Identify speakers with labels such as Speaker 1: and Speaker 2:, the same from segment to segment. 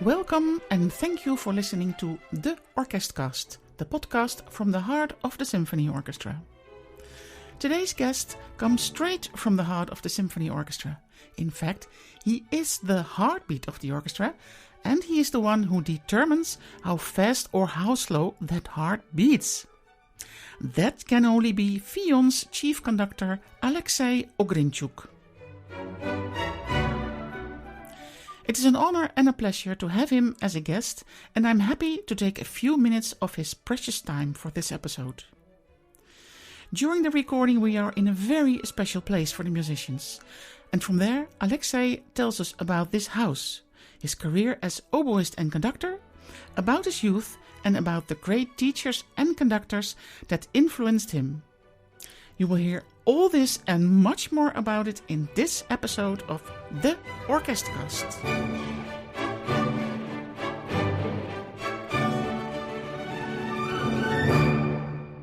Speaker 1: Welcome and thank you for listening to the OrkestCast, the podcast from the heart of the symphony orchestra. Today's guest comes straight from the heart of the symphony orchestra. In fact, he is the heartbeat of the orchestra, and he is the one who determines how fast or how slow that heart beats. That can only be Phion's chief conductor, Alexei Ogrintchouk. It is an honor and a pleasure to have him as a guest, and I'm happy to take a few minutes of his precious time for this episode. During the recording, we are in a very special place for the musicians, and from there, Alexei tells us about this house, his career as oboist and conductor, about his youth, and about the great teachers and conductors that influenced him. You will hear all this and much more about it in this episode of the OrkestCast.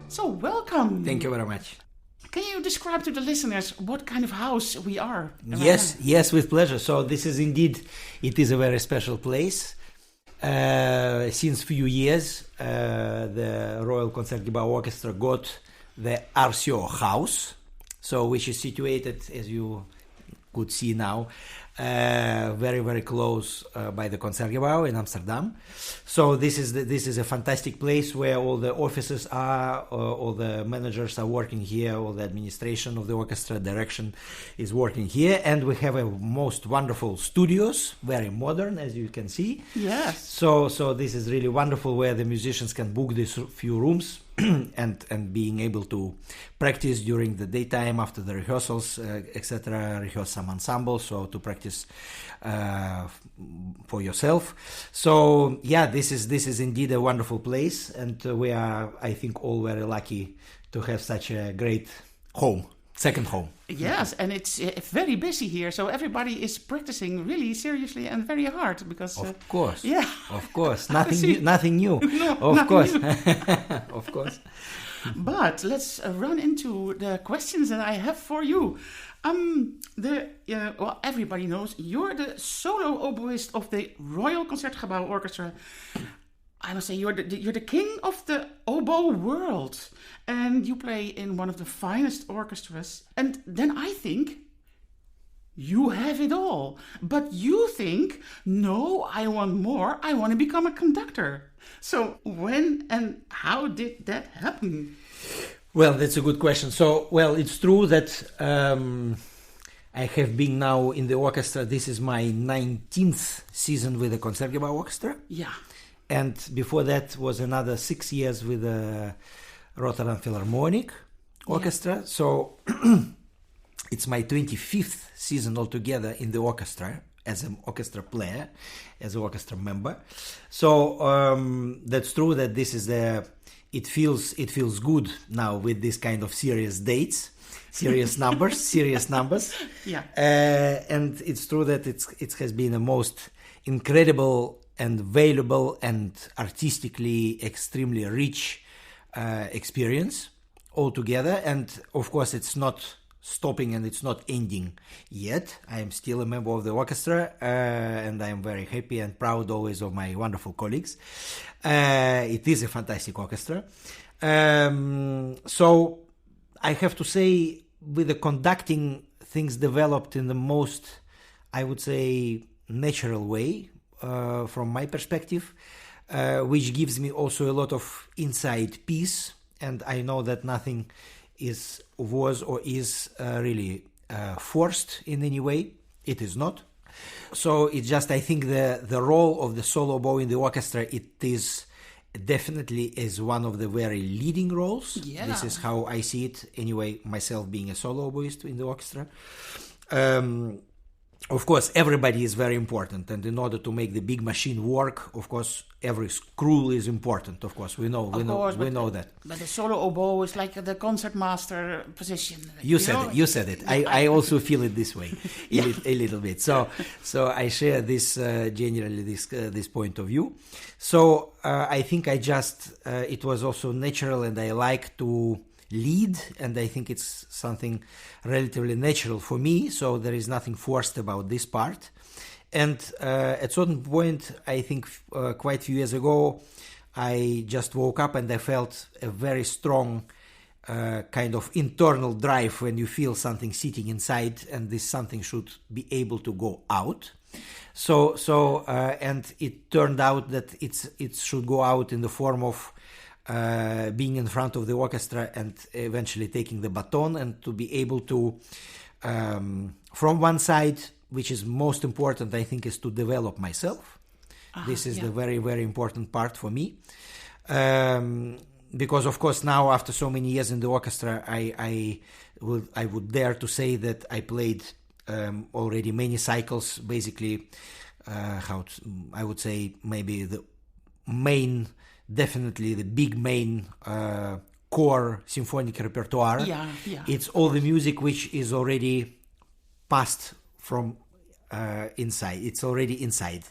Speaker 1: So, welcome.
Speaker 2: Thank you very much.
Speaker 1: Can you describe to the listeners what kind of house we are?
Speaker 2: Yes, with pleasure. So this is indeed, it is a very special place. Since few years, the Royal Concertgebouw Orchestra got the RCO house, so which is situated, as you could see now, very, very close by the Concertgebouw in Amsterdam. So this is a fantastic place where all the offices are, all the managers are working here, all the administration of the orchestra, direction is working here, and we have a most wonderful studios, very modern, as you can see.
Speaker 1: Yes.
Speaker 2: So this is really wonderful, where the musicians can book these few rooms and being able to practice during the daytime after the rehearsals, etc. Rehearse some ensembles, so to practice for yourself. So yeah, this is indeed a wonderful place, and we are, I think, all very lucky to have such a great home, second home.
Speaker 1: Yes, and it's very busy here, so everybody is practicing really seriously and very hard because.
Speaker 2: Of course,
Speaker 1: yeah,
Speaker 2: of course, nothing new.
Speaker 1: No,
Speaker 2: of course,
Speaker 1: of
Speaker 2: course.
Speaker 1: But let's run into the questions that I have for you. Well, everybody knows you're the solo-oboist of the Royal Concertgebouw Orchestra. I must say you're the king of the oboe world, and you play in one of the finest orchestras. And then I think you have it all, but you think, no, I want more. I want to become a conductor. So when and how did that happen?
Speaker 2: Well, that's a good question. So, well, it's true that I have been now in the orchestra. This is my 19th season with the Concertgebouw Orchestra.
Speaker 1: Yeah.
Speaker 2: And before that was another 6 years with the Rotterdam Philharmonic Orchestra. Yeah. So it's my 25th season altogether in the orchestra as an orchestra player, as an orchestra member. So that's true that this is it feels good now with this kind of serious dates, serious numbers.
Speaker 1: Yeah.
Speaker 2: And it's true that it has been a most incredible and valuable and artistically extremely rich experience altogether. And of course, it's not stopping and it's not ending yet. I am still a member of the orchestra, and I am very happy and proud always of my wonderful colleagues. It is a fantastic orchestra. So I have to say, with the conducting, things developed in the most, I would say, natural way. From my perspective, which gives me also a lot of inside peace, and I know that nothing was or is really forced in any way. It is not. So it's just, I think the role of the solo oboe in the orchestra, it is definitely is one of the very leading roles.
Speaker 1: Yeah.
Speaker 2: This is how I see it anyway, myself being a solo oboist in the orchestra. Of course, everybody is very important, and in order to make the big machine work, of course, every screw is important. Of course, we know that.
Speaker 1: But the solo oboe is like the concertmaster position.
Speaker 2: You said it. I also feel it this way, a little bit. So I share this generally this point of view. So I think it was also natural, and I like to lead, and I think it's something relatively natural for me, so there is nothing forced about this part. And at certain point, I think quite a few years ago, I just woke up and I felt a very strong kind of internal drive when you feel something sitting inside, and this something should be able to go out. So and it turned out that it should go out in the form of being in front of the orchestra and eventually taking the baton, and to be able to, from one side, which is most important, I think, is to develop myself. This is the very, very important part for me. Because, of course, now after so many years in the orchestra, I would dare to say that I played already many cycles. Basically, I would say maybe the main, definitely the big main core symphonic repertoire. It's all the music which is already passed from inside. It's already inside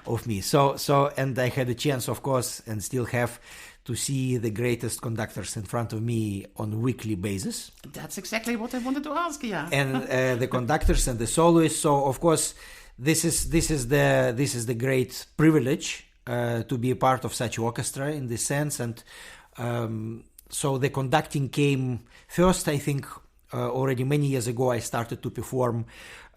Speaker 2: of me. So, and I had a chance, of course, and still have, to see the greatest conductors in front of me on a weekly basis.
Speaker 1: That's exactly what I wanted to ask.
Speaker 2: And the conductors and the soloists. So, of course, this is the great privilege to be a part of such orchestra in this sense. And so the conducting came first, I think. Already many years ago, I started to perform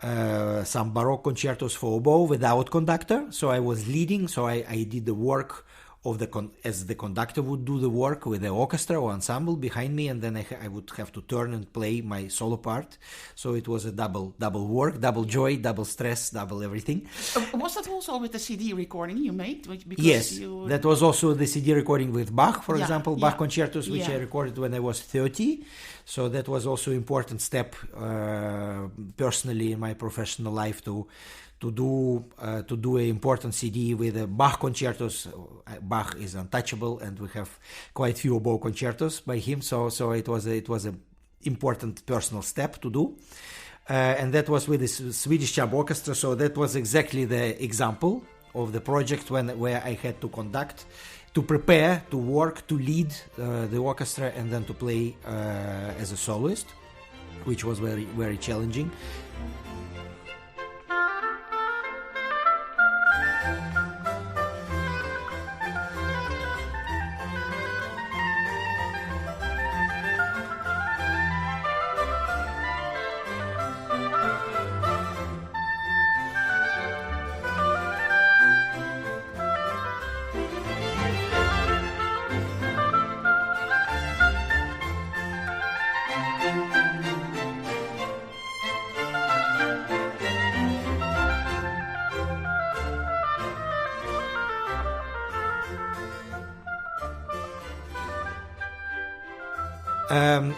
Speaker 2: some Baroque concertos for oboe without conductor. So I was leading, so I did the work of as the conductor would do the work with the orchestra or ensemble behind me, and then I would have to turn and play my solo part. So it was a double work, double joy, double stress, double everything.
Speaker 1: Was that also with the CD recording you made? Because
Speaker 2: yes, that was also the CD recording with Bach, for example, Bach concertos, which I recorded when I was 30. So that was also an important step personally in my professional life to do an important CD with the Bach concertos. Bach is untouchable, and we have quite few oboe concertos by him. So it was a important personal step to do, and that was with the Swedish Chamber Orchestra. So that was exactly the example of the project where I had to conduct, to prepare, to work, to lead the orchestra, and then to play as a soloist, which was very, very challenging.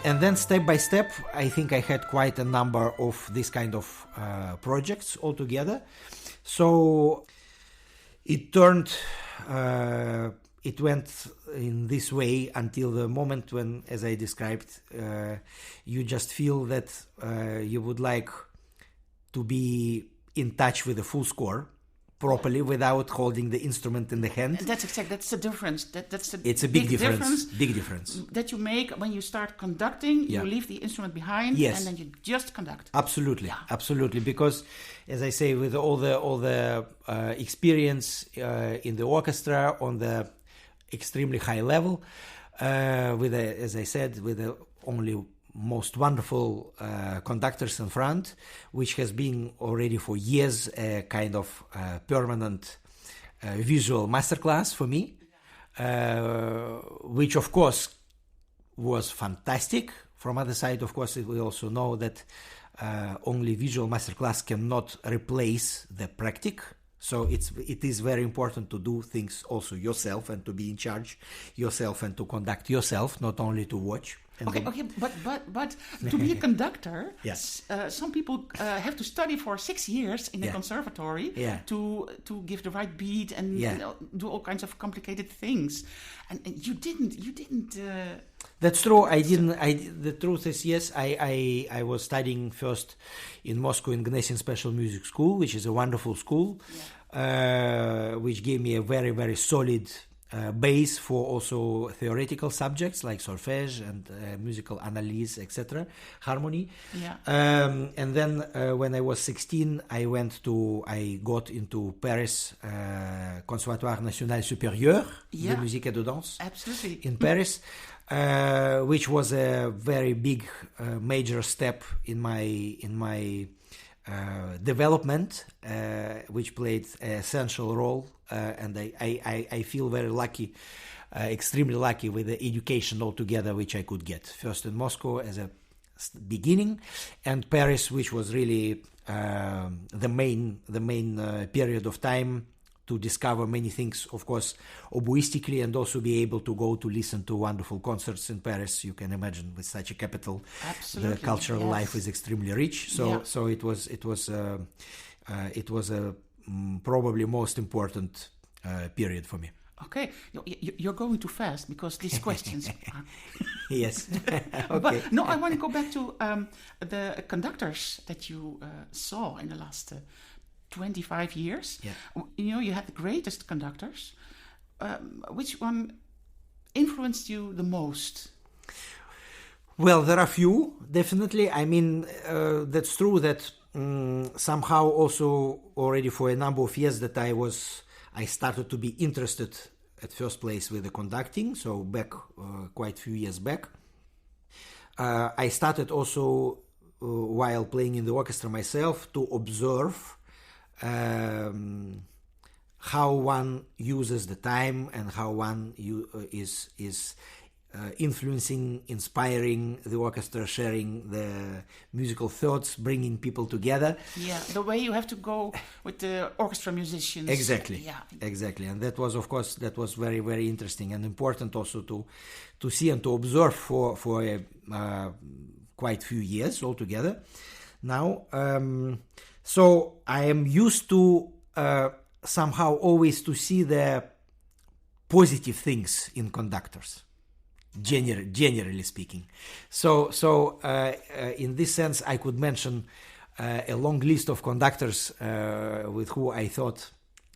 Speaker 2: And then step by step, I think I had quite a number of this kind of projects altogether. So it went in this way until the moment when, as I described, you just feel that you would like to be in touch with the full score properly without holding the instrument in the hand.
Speaker 1: And that's exactly, that's the difference.
Speaker 2: It's a big difference. Big difference
Speaker 1: that you make when you start conducting. You leave the instrument behind, and then you just conduct.
Speaker 2: Absolutely. Because, as I say, with all the experience in the orchestra on the extremely high level, as I said, with the only most wonderful conductors in front, which has been already for years a kind of permanent visual masterclass for me, which of course was fantastic. From other side, of course, we also know that only visual masterclass cannot replace the practice. So it is very important to do things also yourself and to be in charge yourself and to conduct yourself, not only to watch.
Speaker 1: But to be a conductor, some people have to study for 6 years in the conservatory to give the right beat and do all kinds of complicated things. And you didn't.
Speaker 2: That's true. I didn't. The truth is, yes, I was studying first in Moscow in Gnesian Special Music School, which is a wonderful school, which gave me a very, very solid base for also theoretical subjects like solfège and musical analysis, etc., harmony.
Speaker 1: Yeah.
Speaker 2: And then when I was 16, I got into Paris Conservatoire National Supérieur de Musique et de Danse.
Speaker 1: Absolutely.
Speaker 2: In Paris, which was a very big major step in my development, which played an essential role, and I feel very lucky, extremely lucky with the education altogether which I could get. First in Moscow as a beginning, and Paris, which was really the main period of time to discover many things, of course, oboistically, and also be able to go to listen to wonderful concerts in Paris. You can imagine, with such a capital,
Speaker 1: absolutely,
Speaker 2: the cultural life is extremely rich. So it was probably most important period for me.
Speaker 1: Okay, you're going too fast because these questions are...
Speaker 2: Yes. Okay.
Speaker 1: But no, I want to go back to the conductors that you saw in the last 25 years.
Speaker 2: Yeah.
Speaker 1: You had the greatest conductors. Which one influenced you the most?
Speaker 2: Well, there are few, definitely. I mean, that's true that somehow also already for a number of years that I started to be interested at first place with the conducting, so back quite a few years back. I started also while playing in the orchestra myself to observe how one uses the time and how one is influencing, inspiring the orchestra, sharing the musical thoughts, bringing people together.
Speaker 1: Yeah, the way you have to go with the orchestra musicians.
Speaker 2: Exactly.
Speaker 1: Yeah.
Speaker 2: Exactly. And that was, of course, very, very interesting and important also to see and to observe for quite few years altogether. Now, so I am used to somehow always to see the positive things in conductors, generally speaking. So in this sense, I could mention a long list of conductors with who I thought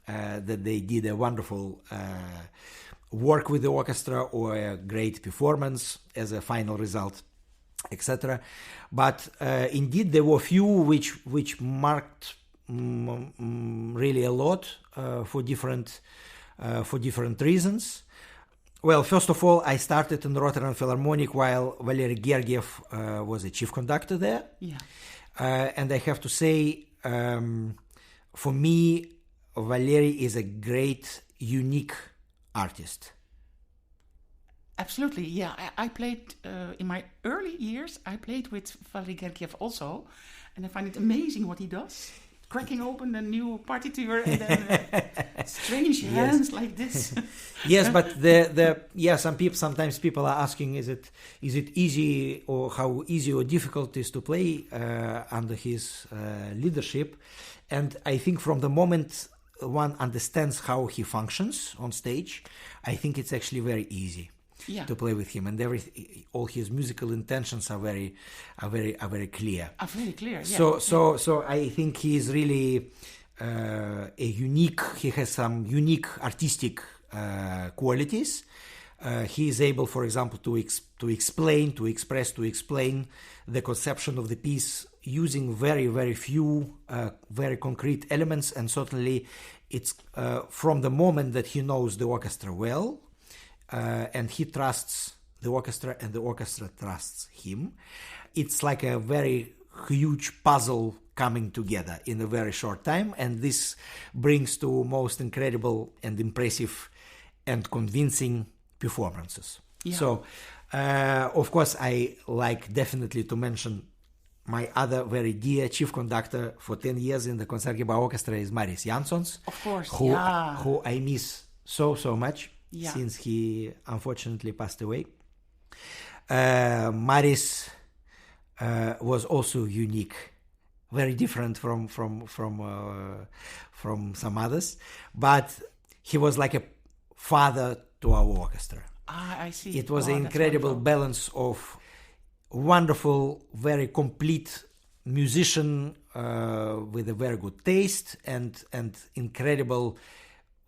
Speaker 2: that they did a wonderful work with the orchestra or a great performance as a final result, etc. But indeed, there were few which marked really a lot for different reasons. Well, first of all, I started in the Rotterdam Philharmonic while Valery Gergiev was a chief conductor there.
Speaker 1: Yeah.
Speaker 2: And I have to say, for me, Valery is a great, unique artist.
Speaker 1: Absolutely, yeah. I played, in my early years, I played with Valery Gergiev also. And I find it amazing what he does. Cracking open a new partiture and then strange hands like this.
Speaker 2: Yes, but sometimes people are asking, is it easy, or how easy or difficult it is to play under his leadership? And I think from the moment one understands how he functions on stage, I think it's actually very easy. Yeah. To play with him, and all his musical intentions are very clear. Are very clear, yeah. So I think he is really he has some unique artistic qualities. He is able, for example, to explain the conception of the piece using very, very few, very concrete elements, and certainly it's from the moment that he knows the orchestra well. And he trusts the orchestra and the orchestra trusts him. It's like a very huge puzzle coming together in a very short time, and this brings to most incredible and impressive and convincing performances. Yeah. So, of course, I like definitely to mention my other very dear chief conductor for 10 years in the Concertgebouw Orchestra is Marius Janssons.
Speaker 1: Of course,
Speaker 2: who I miss so much.
Speaker 1: Yeah.
Speaker 2: Since he unfortunately passed away. Marius was also unique, very different from some others, but he was like a father to our orchestra.
Speaker 1: I see.
Speaker 2: It was an incredible balance of wonderful, very complete musician with a very good taste and incredible,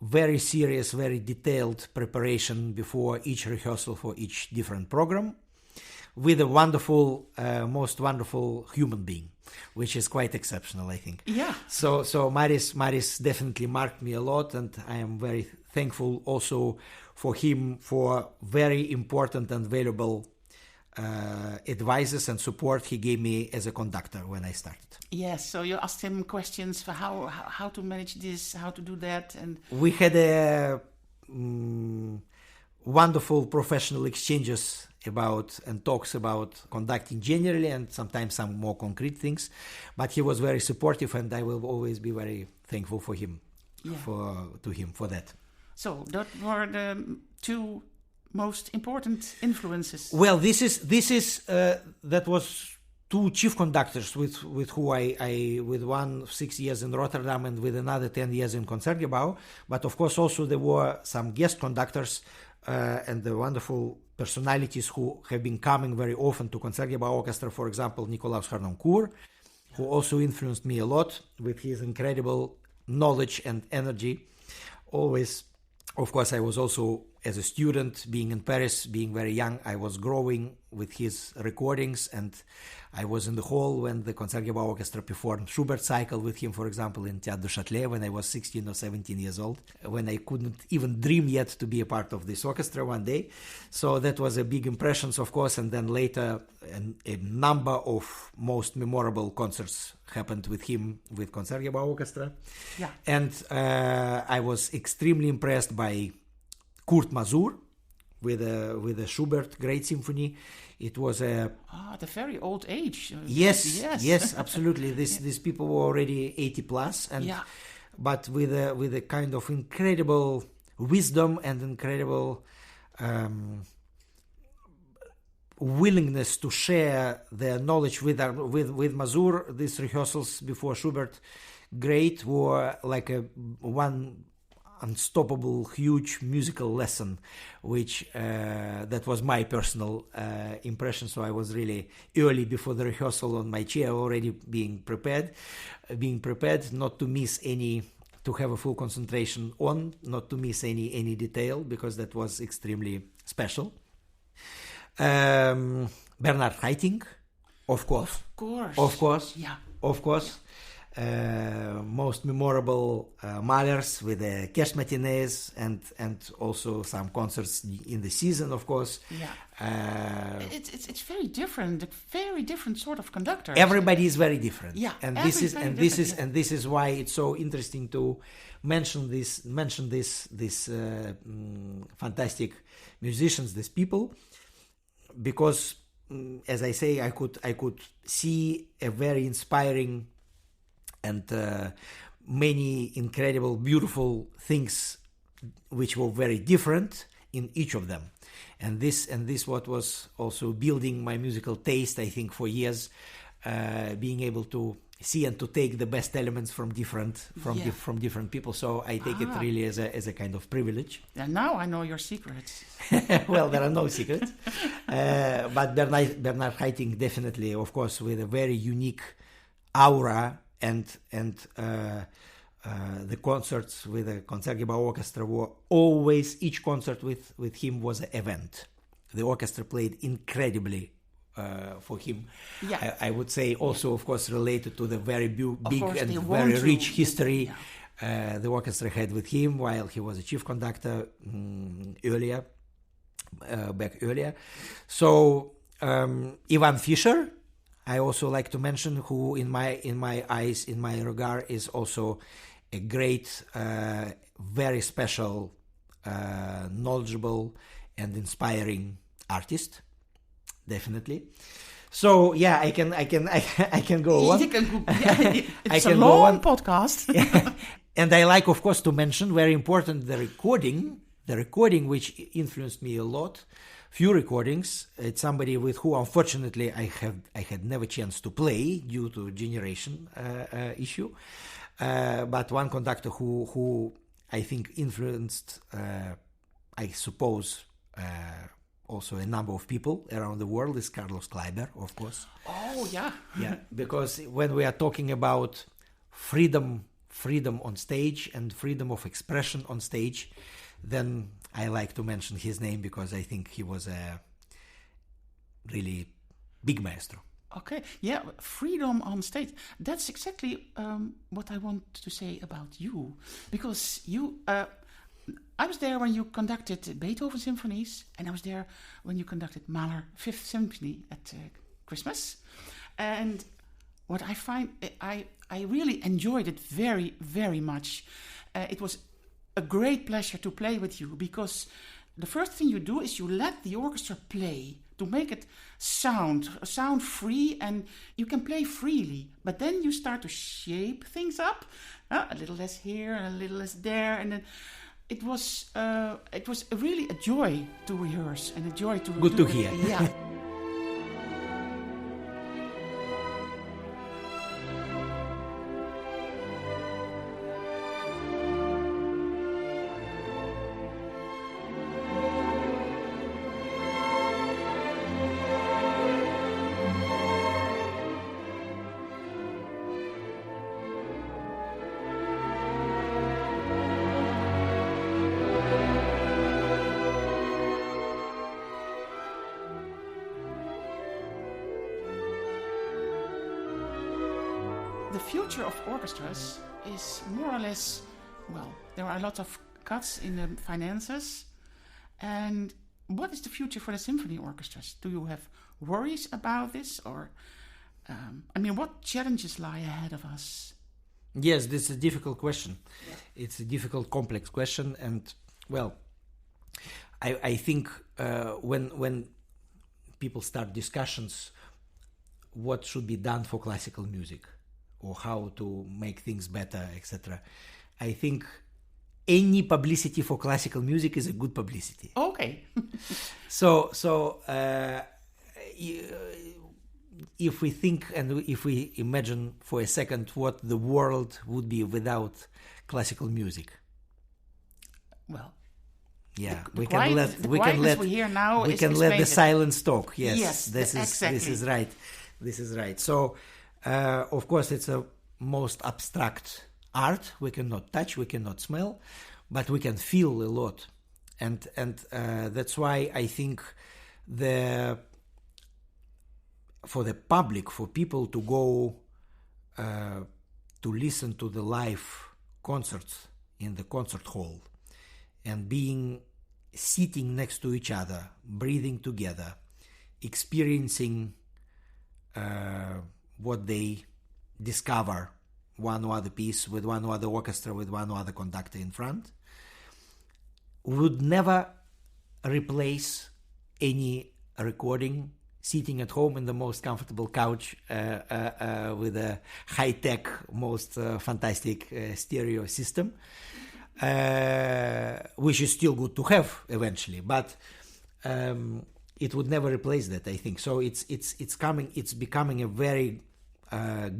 Speaker 2: very serious, very detailed preparation before each rehearsal for each different program, with a wonderful, most wonderful human being, which is quite exceptional, I think.
Speaker 1: Yeah.
Speaker 2: So Maris definitely marked me a lot, and I am very thankful also for him for very important and valuable advices and support he gave me as a conductor when I started.
Speaker 1: Yes, so you asked him questions for how to manage this, how to do that, and
Speaker 2: we had a wonderful professional exchanges about and talks about conducting generally, and sometimes some more concrete things. But he was very supportive, and I will always be very thankful for him, for that.
Speaker 1: So that were the two most important influences.
Speaker 2: Well, that was two chief conductors with who I with one 6 years in Rotterdam and with another 10 years in Concertgebouw. But of course also there were some guest conductors and the wonderful personalities who have been coming very often to Concertgebouw Orchestra. For example, Nicolaus Harnoncourt, who also influenced me a lot with his incredible knowledge and energy. Always, of course, I was also, as a student, being in Paris, being very young, I was growing with his recordings, and I was in the hall when the Concertgebouw Orchestra performed Schubert cycle with him, for example, in Théâtre du Châtelet when I was 16 or 17 years old, when I couldn't even dream yet to be a part of this orchestra one day. So that was a big impression, of course, and then later a number of most memorable concerts happened with him with Concertgebouw Orchestra.
Speaker 1: Yeah.
Speaker 2: And I was extremely impressed by Kurt Masur with a Schubert Great Symphony. It was a
Speaker 1: at a very old age.
Speaker 2: Yes, absolutely. These people were already 80 plus, and but with a kind of incredible wisdom and incredible willingness to share their knowledge with Masur. These rehearsals before Schubert Great were like one unstoppable, huge musical lesson, which that was my personal impression. So I was really early before the rehearsal on my chair, already being prepared, not to miss any, to have a full concentration on, not to miss any detail, because that was extremely special. Bernard Haitink, of course. Most memorable Mahlers with the Cash Matinees and also some concerts in the season, of course.
Speaker 1: It's very different sort of conductor.
Speaker 2: Everybody is very different. And this is why it's so interesting to mention these fantastic musicians, these people, because as I say, I could see a very inspiring and many incredible, beautiful things which were very different in each of them. And this what was also building my musical taste, I think, for years, being able to see and to take the best elements from different people. So I take it really as a kind of privilege.
Speaker 1: And now I know your secrets.
Speaker 2: Well, there are no secrets. But Bernard Haitink definitely, of course, with a very unique aura, and the concerts with the Concertgebouw Orchestra were always, each concert with him was an event. The orchestra played incredibly for him. I would say also, of course, related to the very big and very rich history the orchestra had with him while he was a chief conductor back earlier. So Ivan Fischer, I also like to mention, who in my eyes, in my regard, is also a great, very special, knowledgeable and inspiring artist, definitely. So I can go on.
Speaker 1: It's a long podcast.
Speaker 2: And I like, of course, to mention, very important, the recording which influenced me a lot. Few recordings. It's somebody with who, unfortunately, I had never chance to play due to generation issue. But one conductor who I think influenced, I suppose, also a number of people around the world is Carlos Kleiber, of course.
Speaker 1: Oh, yeah.
Speaker 2: Because when we are talking about freedom freedom on stage and freedom of expression on stage, then I like to mention his name because I think he was a really big maestro.
Speaker 1: Okay, yeah, freedom on stage. That's exactly what I want to say about you. Because I was there when you conducted Beethoven symphonies, and I was there when you conducted Mahler Fifth Symphony at Christmas. And what I find, I really enjoyed it very, very much. It was a great pleasure to play with you, because the first thing you do is you let the orchestra play to make it sound free, and you can play freely. But then you start to shape things up, a little less here and a little less there, and then it was really a joy to rehearse and a joy to
Speaker 2: good to hear.
Speaker 1: Yeah. The future of orchestras is more or less, well, there are a lot of cuts in the finances. And what is the future for the symphony orchestras? Do you have worries about this? Or, what challenges lie ahead of us?
Speaker 2: Yes, this is a difficult question. Yeah. It's a difficult, complex question. And, well, I think when people start discussions, what should be done for classical music, or how to make things better, etc. I think any publicity for classical music is a good publicity.
Speaker 1: Okay.
Speaker 2: So if we think and if we imagine for a second what the world would be without classical music.
Speaker 1: Well,
Speaker 2: yeah,
Speaker 1: we can let
Speaker 2: the silence talk. Yes,
Speaker 1: exactly.
Speaker 2: This is right. So. Of course, it's a most abstract art. We cannot touch, we cannot smell, but we can feel a lot, and that's why I think for the public, for people to go to listen to the live concerts in the concert hall, and sitting next to each other, breathing together, experiencing what they discover, one or other piece with one or other orchestra, with one or other conductor in front, would never replace any recording sitting at home in the most comfortable couch with a high-tech, most fantastic stereo system, which is still good to have eventually, but it would never replace that, I think. So it's becoming a very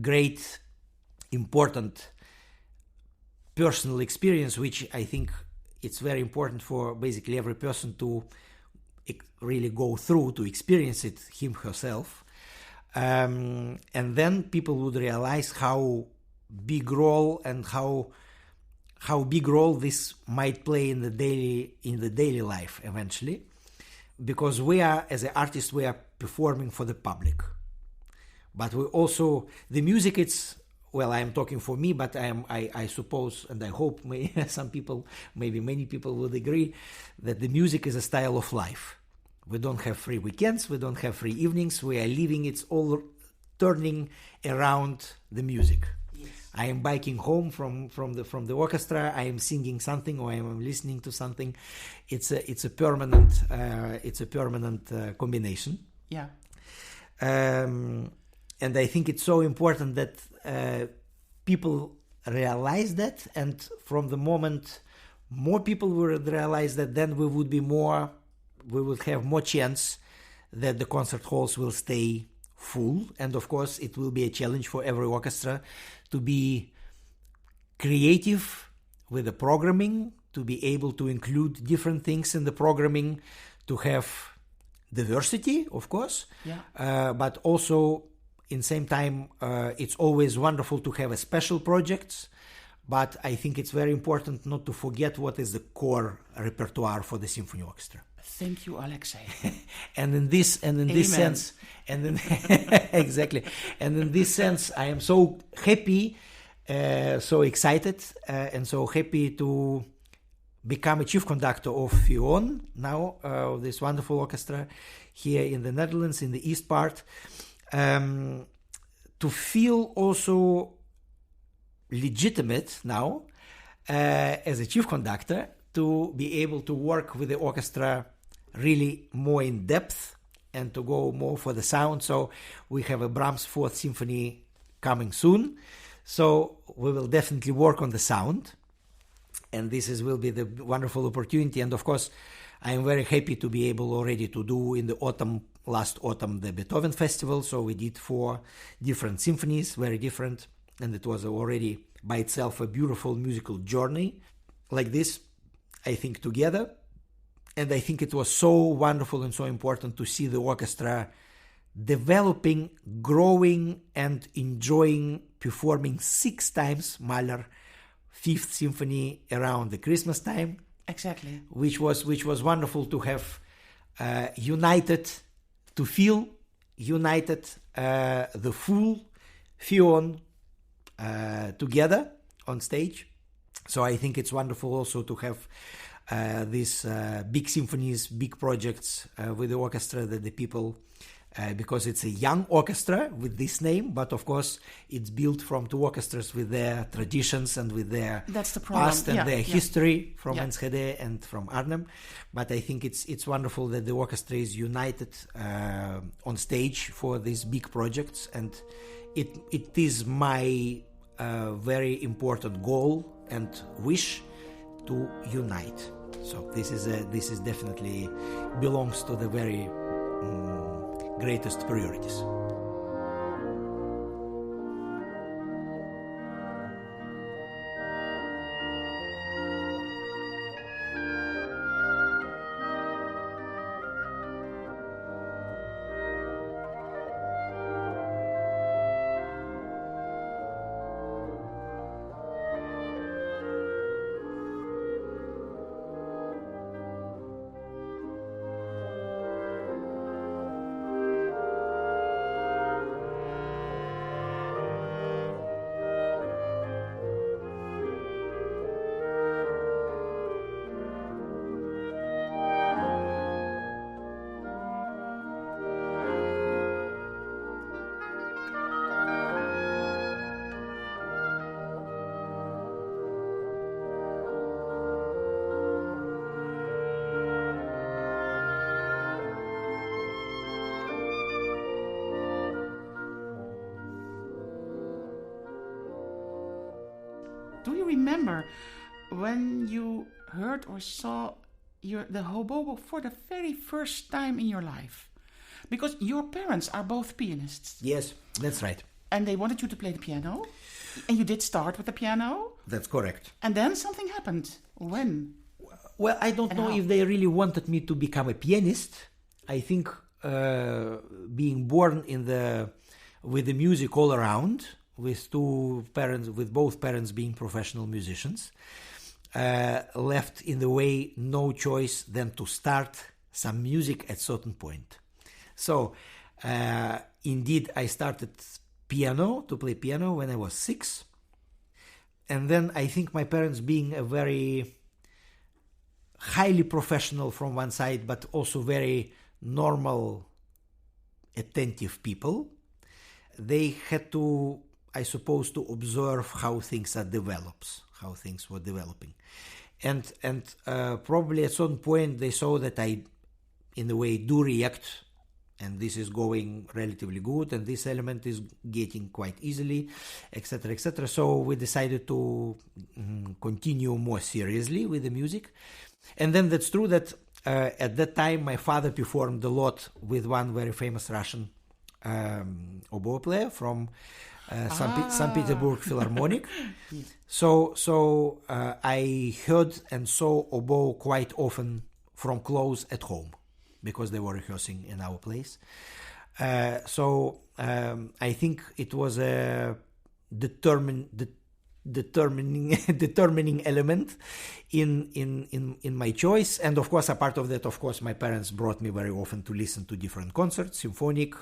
Speaker 2: great, important personal experience, which I think it's very important for basically every person to really go through, to experience it him herself, and then people would realize how big role and how big role this might play in the daily life eventually, because we are, as an artist, we are performing for the public. But we also, the music, it's, well, I am talking for me, but I suppose, and I hope some people, maybe many people would agree, that the music is a style of life. We don't have free weekends, we don't have free evenings, we are living, it's all turning around the music. Yes. I am biking home from the orchestra, I am singing something, or I am listening to something. It's a permanent combination.
Speaker 1: Yeah.
Speaker 2: And I think it's so important that people realize that, and from the moment more people will realize that, then we would have more chance that the concert halls will stay full. And of course, it will be a challenge for every orchestra to be creative with the programming, to be able to include different things in the programming, to have diversity, of course, but also in same time, it's always wonderful to have a special projects, but I think it's very important not to forget what is the core repertoire for the symphony orchestra.
Speaker 1: Thank you, Alexei.
Speaker 2: And in this sense, and in exactly, and in this sense, I am so happy, so excited, and so happy to become a chief conductor of Phion now, of this wonderful orchestra here in the Netherlands, in the east part. To feel also legitimate now as a chief conductor, to be able to work with the orchestra really more in depth and to go more for the sound. So we have a Brahms Fourth Symphony coming soon. So we will definitely work on the sound. And this will be the wonderful opportunity. And of course, I am very happy to be able already to do in the last autumn, the Beethoven Festival. So we did 4 different symphonies, very different. And it was already by itself a beautiful musical journey like this, I think, together. And I think it was so wonderful and so important to see the orchestra developing, growing, and enjoying performing 6 times Mahler Fifth Symphony around the Christmas time.
Speaker 1: Exactly.
Speaker 2: Which was wonderful to have to feel united the full Phion together on stage. So I think it's wonderful also to have these big symphonies, big projects with the orchestra, that the people, because it's a young orchestra with this name, but of course it's built from 2 orchestras with their traditions and with their past and their history from Enschede and from Arnhem. But I think it's wonderful that the orchestra is united on stage for these big projects, and it is my very important goal and wish to unite. So this is definitely belongs to the very greatest priorities.
Speaker 1: Do you remember when you heard or saw the hobobo for the very first time in your life? Because your parents are both pianists.
Speaker 2: Yes, that's right.
Speaker 1: And they wanted you to play the piano. And you did start with the piano.
Speaker 2: That's correct.
Speaker 1: And then something happened. When?
Speaker 2: Well, I don't know if they really wanted me to become a pianist. I think being born with the music all around, with both parents being professional musicians, left in the way no choice than to start some music at certain point. So indeed I started to play piano when I was 6. And then I think my parents, being a very highly professional from one side, but also very normal, attentive people, they had to, I suppose, to observe how things how things were developing. And probably at some point they saw that I, in a way, do react, and this is going relatively good, and this element is getting quite easily, etc., etc. So we decided to continue more seriously with the music. And then that's true that at that time my father performed a lot with one very famous Russian oboe player from St. Petersburg Philharmonic. So I heard and saw oboe quite often from close at home, because they were rehearsing in our place. So I think it was a determined determining element in my choice. And of course, a part of that, of course, my parents brought me very often to listen to different concerts, symphonic,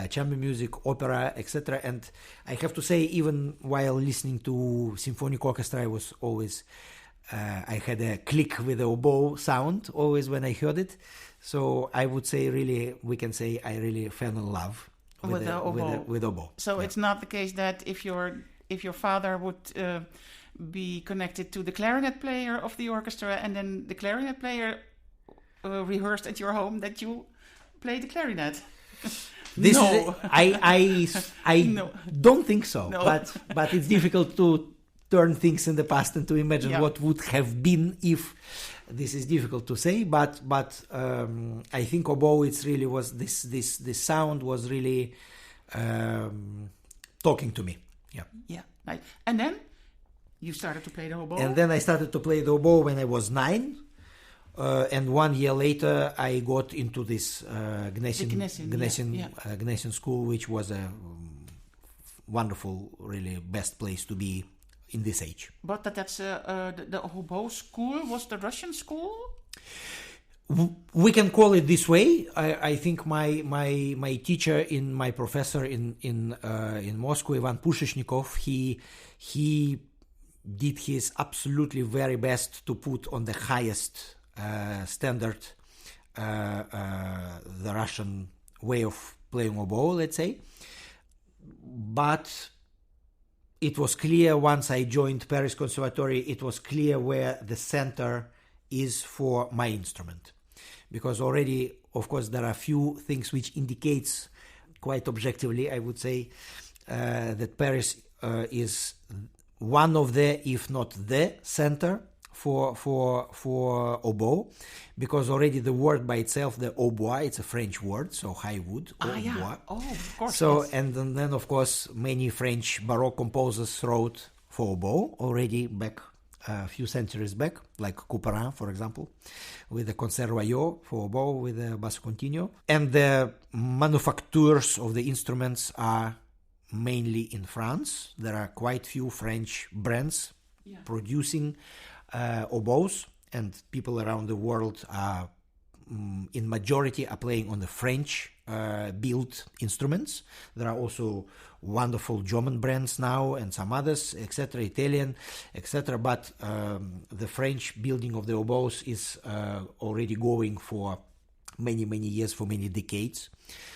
Speaker 2: chamber music, opera, etc. And I have to say, even while listening to symphonic orchestra, I was always I had a click with the oboe sound always when I heard it. So I would say, really, we can say I really fell in love with oboe.
Speaker 1: So it's not the case that if your father would be connected to the clarinet player of the orchestra, and then the clarinet player rehearsed at your home, that you play the clarinet.
Speaker 2: I
Speaker 1: No.
Speaker 2: don't think so.
Speaker 1: No.
Speaker 2: But it's difficult to turn things in the past and to imagine what would have been if. This is difficult to say, but I think oboe, it's really was this sound was really talking to me.
Speaker 1: Yeah. Right. And then you started to play the oboe.
Speaker 2: And then I started to play the oboe when I was 9. And 1 year later, I got into this Gnesian school, which was a wonderful, really best place to be in this age.
Speaker 1: But that's the oboe school was the Russian school?
Speaker 2: We can call it this way. I think my teacher, my professor in Moscow, Ivan Pushishnikov, he did his absolutely very best to put on the highest standard the Russian way of playing oboe, let's say. But it was clear once I joined Paris Conservatory, it was clear where the center is for my instrument. Because already, of course, there are a few things which indicates quite objectively, I would say, that Paris is one of the, if not the center for oboe, because already the word by itself, the hautbois, it's a French word, so high wood, hautbois.
Speaker 1: Yeah. Oh, of course.
Speaker 2: So,
Speaker 1: yes.
Speaker 2: and then of course many French Baroque composers wrote for oboe already back a few centuries back, like Couperin, for example, with the Concert Royal for oboe with the basso continuo. And the manufacturers of the instruments are mainly in France. There are quite few French brands producing oboes, and people around the world are in majority are playing on the French built instruments. There are also wonderful German brands now and some others, etc., Italian, etc. But the French building of the oboes is already going for many years, for many decades.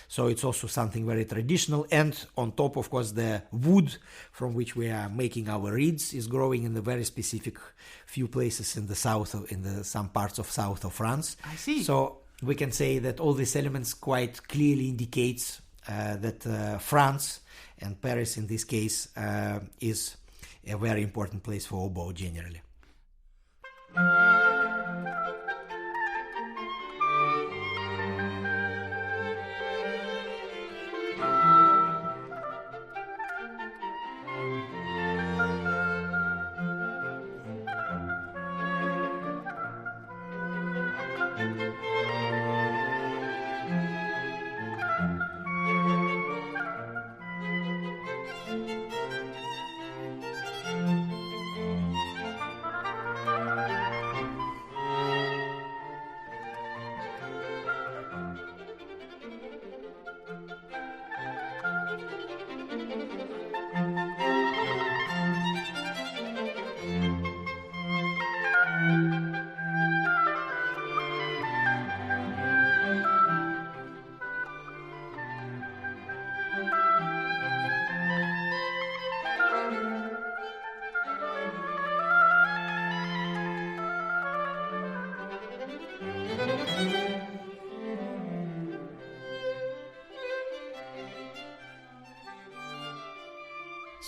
Speaker 2: So it's also something very traditional. And on top, of course, the wood from which we are making our reeds is growing in the very specific few places in the south, some parts of south of France.
Speaker 1: I see.
Speaker 2: So we can say that all these elements quite clearly indicates that France, and Paris in this case, is a very important place for oboe generally.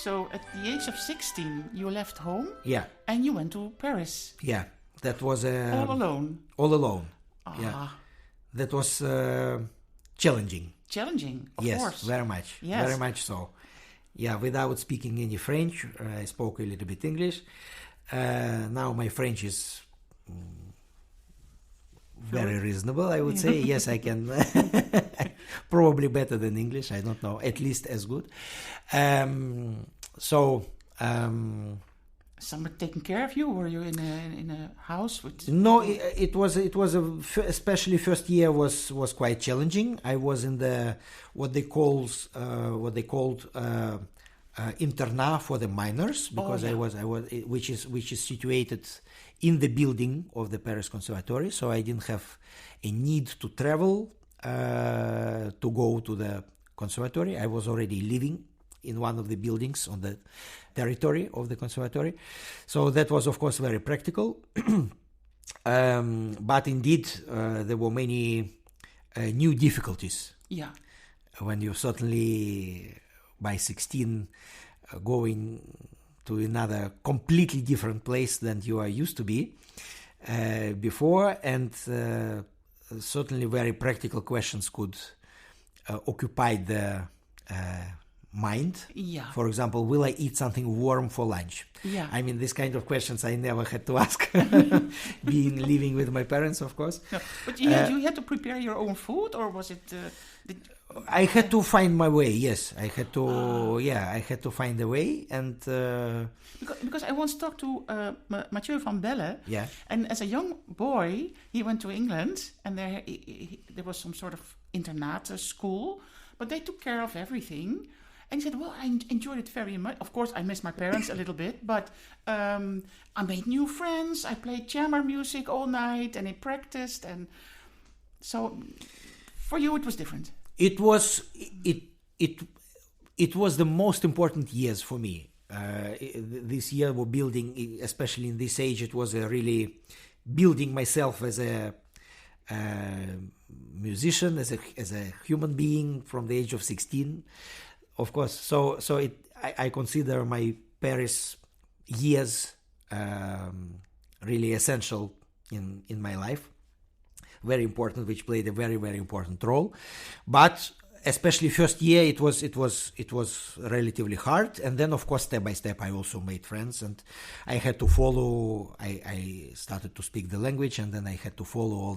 Speaker 1: So at the age of 16, you left home.
Speaker 2: Yeah.
Speaker 1: And you went to Paris.
Speaker 2: Yeah. That was
Speaker 1: all alone.
Speaker 2: All alone.
Speaker 1: Ah.
Speaker 2: Yeah. That was challenging.
Speaker 1: Challenging, of
Speaker 2: yes,
Speaker 1: course.
Speaker 2: Very much.
Speaker 1: Yes.
Speaker 2: Very much so. Yeah, without speaking any French, I spoke a little bit English. Now my French is very reasonable, I would say. Yes, I can. Probably better than English, I don't know. At least as good. So
Speaker 1: Somebody taking care of you? Were you in a house with?
Speaker 2: No, it was especially first year was quite challenging. I was in the what they called internat for the minors, because I was which is situated in the building of the Paris Conservatory, so I didn't have a need to travel to go to the conservatory. I was already living in one of the buildings on the territory of the conservatory, so that was of course very practical. But indeed there were many new difficulties.
Speaker 1: Yeah.
Speaker 2: When you suddenly by 16 going to another completely different place than you are used to be before, and certainly very practical questions could occupy the mind.
Speaker 1: Yeah.
Speaker 2: For example, will I eat something warm for lunch?
Speaker 1: Yeah.
Speaker 2: I mean, these kind of questions I never had to ask, living with my parents, of course.
Speaker 1: No, but you had to prepare your own food, or was it?
Speaker 2: I had to find my way. Yes, I had to. I had to find a way, and
Speaker 1: because I once talked to Mathieu van Belle.
Speaker 2: Yeah.
Speaker 1: And as a young boy, he went to England, and there was some sort of internat school, but they took care of everything. And he said, well, I enjoyed it very much. Of course, I miss my parents a little bit, but I made new friends. I played chamber music all night, and I practiced. And so for you, it was different.
Speaker 2: It was the most important years for me. This year we're building, especially in this age, it was really building myself as a musician, as a human being from the age of 16. Of course, so I consider my Paris years really essential in my life, very important, which played a very, very important role. But especially first year, it was relatively hard, and then of course step by step I also made friends, and I had to follow. I started to speak the language, and then I had to follow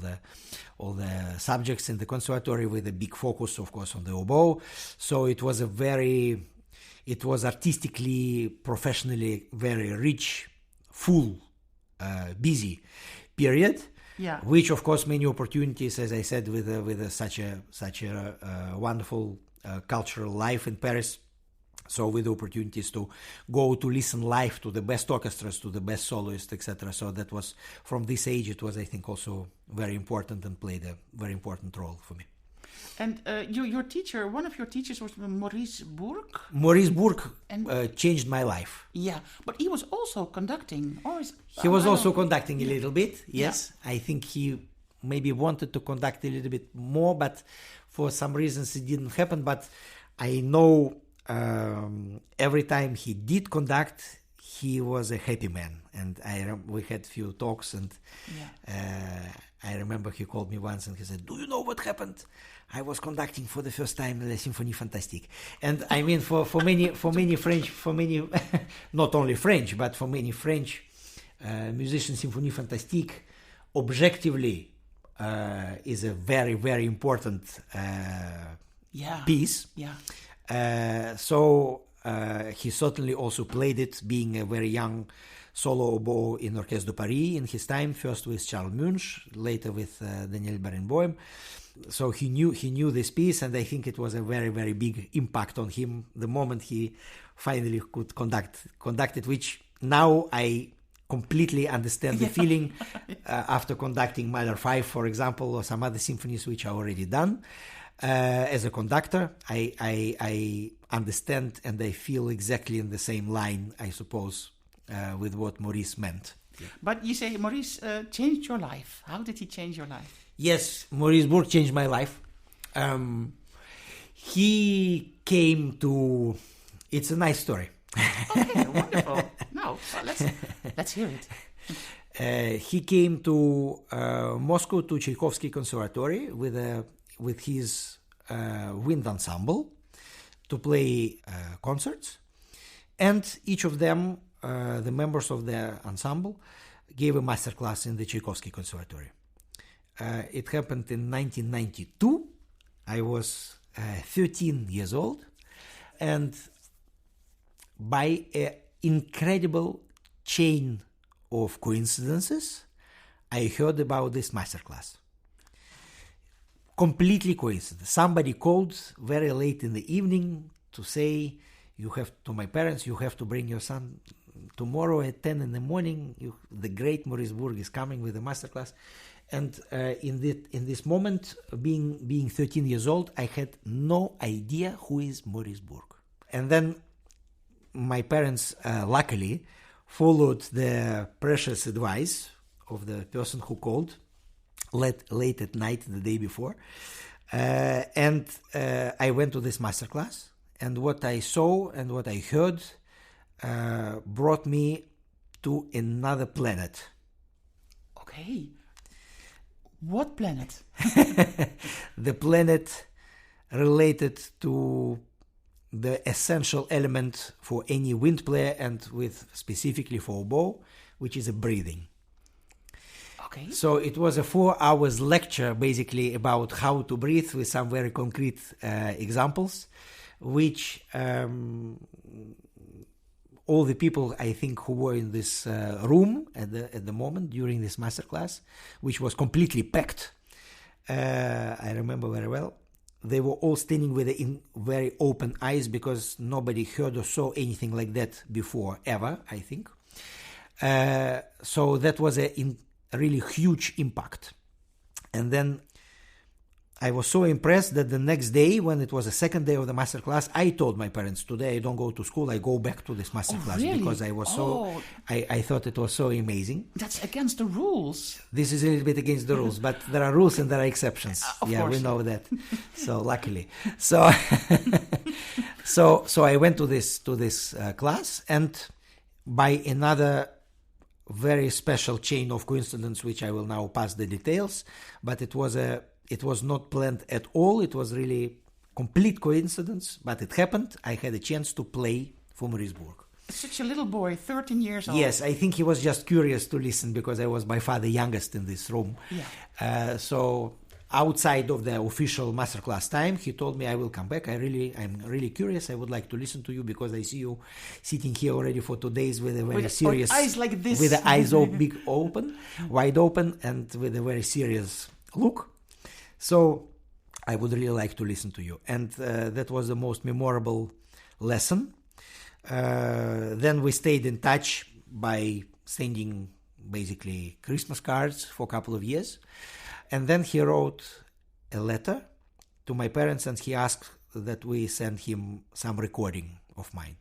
Speaker 2: all the subjects in the conservatory with a big focus, of course, on the oboe. So it was artistically, professionally very rich, full, busy period.
Speaker 1: Yeah.
Speaker 2: Which, of course, many opportunities, as I said, with such a wonderful cultural life in Paris. So with opportunities to go to listen live to the best orchestras, to the best soloists, etc. So that was, from this age, it was, I think, also very important and played a very important role for me.
Speaker 1: And your teacher, one of your teachers was Maurice Berg?
Speaker 2: Maurice Berg changed my life.
Speaker 1: Yeah, but he was also conducting.
Speaker 2: He was also conducting a little bit, yes. Yeah. I think he maybe wanted to conduct a little bit more, but for some reasons it didn't happen. But I know every time he did conduct, he was a happy man. And we had few talks, and I remember he called me once and he said, "Do you know what happened? I was conducting for the first time La Symphonie Fantastique." And I mean, for many French, not only French, but for many French musicians, Symphonie Fantastique, objectively, is a very, very important piece.
Speaker 1: Yeah.
Speaker 2: So he certainly also played it, being a very young solo oboe in Orchestre de Paris in his time, first with Charles Munch, later with Daniel Barenboim. So he knew this piece, and I think it was a very, very big impact on him the moment he finally could conduct it, which now I completely understand the feeling after conducting Mahler 5, for example, or some other symphonies which are already done. As a conductor, I understand and I feel exactly in the same line, I suppose, with what Maurice meant.
Speaker 1: Yeah. But you say Maurice changed your life. How did he change your life?
Speaker 2: Yes, Maurice Berg changed my life. He came to... It's a nice story.
Speaker 1: Okay, wonderful. No, let's hear
Speaker 2: it. He came to Moscow, to Tchaikovsky Conservatory with his wind ensemble to play concerts, and each of them, the members of the ensemble, gave a masterclass in the Tchaikovsky Conservatory. It happened in 1992. I was 13 years old, and by a incredible chain of coincidences, I heard about this masterclass. Completely coincidence. Somebody called very late in the evening to say, to my parents, you have to bring your son tomorrow at 10 in the morning. The great Maurice Berg is coming with a masterclass. And in this moment, being 13 years old, I had no idea who is Maurice Berg. And then my parents, luckily, followed the precious advice of the person who called late at night the day before. And I went to this masterclass. And what I saw and what I heard brought me to another planet.
Speaker 1: Okay. What planet?
Speaker 2: The planet related to the essential element for any wind player and specifically for oboe, which is a breathing.
Speaker 1: Okay.
Speaker 2: So it was a 4 hours lecture basically about how to breathe with some very concrete examples, which all the people I think who were in this room at the moment during this masterclass, which was completely packed, I remember very well. They were all standing with very open eyes because nobody heard or saw anything like that before ever, I think. So that was a really huge impact. And then I was so impressed that the next day, when it was the second day of the masterclass, I told my parents, today I don't go to school, I go back to this masterclass.
Speaker 1: Really?
Speaker 2: Because I was I thought it was so amazing.
Speaker 1: That's against the rules.
Speaker 2: This is a little bit against the rules, but there are rules and there are exceptions.
Speaker 1: Of course.
Speaker 2: We know that. So luckily. So I went to this class, and by another very special chain of coincidence, which I will now pass the details, but it was not planned at all. It was really complete coincidence, but it happened. I had a chance to play for Maurice Berg.
Speaker 1: Such a little boy, 13 years old.
Speaker 2: Yes, I think he was just curious to listen because I was by far the youngest in this room.
Speaker 1: Yeah.
Speaker 2: So outside of the official masterclass time, he told me, I will come back. I'm really curious. I would like to listen to you because I see you sitting here already for 2 days with a very serious...
Speaker 1: eyes like this.
Speaker 2: With the eyes wide open, and with a very serious look. So I would really like to listen to you. And that was the most memorable lesson. Then we stayed in touch by sending basically Christmas cards for a couple of years. And then he wrote a letter to my parents, and he asked that we send him some recording of mine.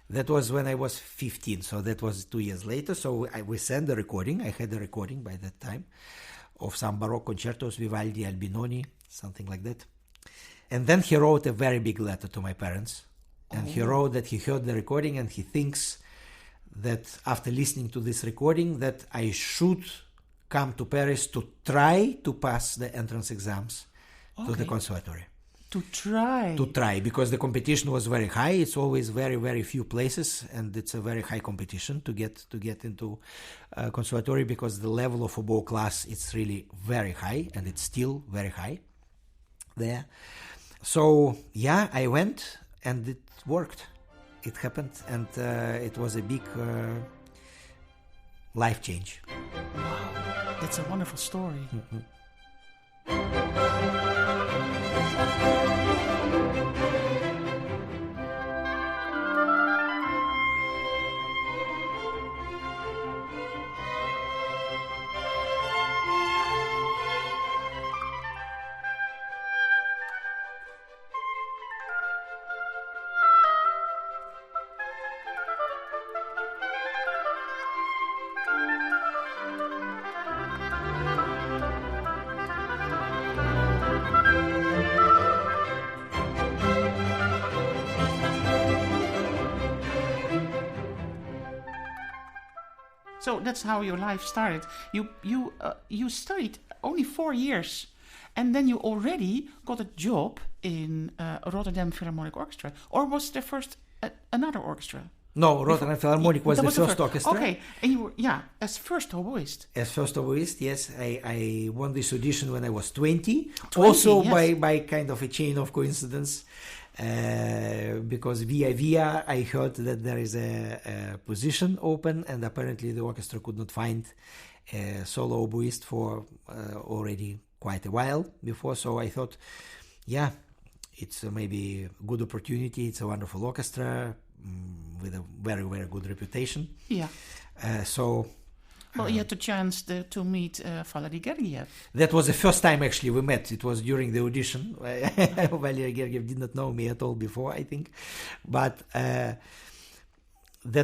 Speaker 2: That was when I was 15, so that was 2 years later. So we sent the recording. I had a recording by that time of some Baroque concertos, Vivaldi, Albinoni, something like that. And then he wrote a very big letter to my parents. And he wrote that he heard the recording and he thinks that after listening to this recording that I should come to Paris to try to pass the entrance exams to the conservatory.
Speaker 1: To try,
Speaker 2: because the competition was very high. It's always very, very few places, and it's a very high competition to get into conservatory, because the level of oboe class is really very high, and it's still very high there. So yeah, I went, and it worked. It happened, and it was a big life change.
Speaker 1: Wow, that's a wonderful story.
Speaker 2: Mm-hmm.
Speaker 1: So that's how your life started. You studied only 4 years, and then you already got a job in Rotterdam Philharmonic Orchestra. Or was there first another orchestra?
Speaker 2: No, Rotterdam Philharmonic was the first orchestra.
Speaker 1: Okay, and you were, as first oboist.
Speaker 2: As first oboist, yes. I won this audition when I was 20. Also by kind of a chain of coincidence. because via I heard that there is a position open, and apparently the orchestra could not find a solo-oboist for already quite a while before. So I thought, yeah, it's maybe a good opportunity. It's a wonderful orchestra with a very, very good reputation.
Speaker 1: Yeah.
Speaker 2: Well,
Speaker 1: you had the chance to meet Valery Gergiev.
Speaker 2: That was the first time actually we met. It was during the audition. Valery Gergiev did not know me at all before, I think. But that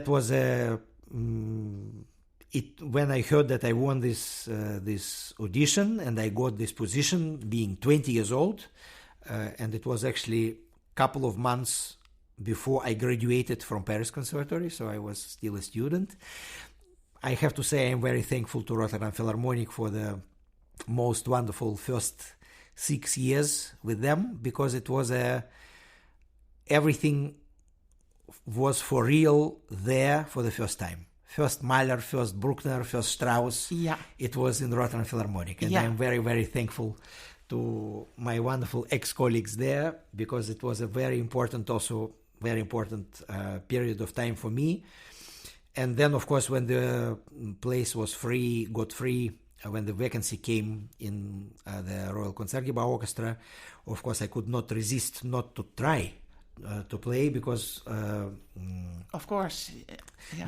Speaker 2: was when I heard that I won this audition and I got this position being 20 years old. And it was actually a couple of months before I graduated from Paris Conservatory, so I was still a student. I have to say I'm very thankful to Rotterdam Philharmonic for the most wonderful first 6 years with them, because it was everything was for real there for the first time. First Mahler, first Bruckner, first Strauss.
Speaker 1: Yeah.
Speaker 2: It was in Rotterdam Philharmonic, and
Speaker 1: yeah.
Speaker 2: I'm very, very thankful to my wonderful ex-colleagues there, because it was a very important period of time for me. And then, of course, when the place was got free, when the vacancy came in the Royal Concertgebouw Orchestra, of course, I could not resist not to try to play, because
Speaker 1: of course,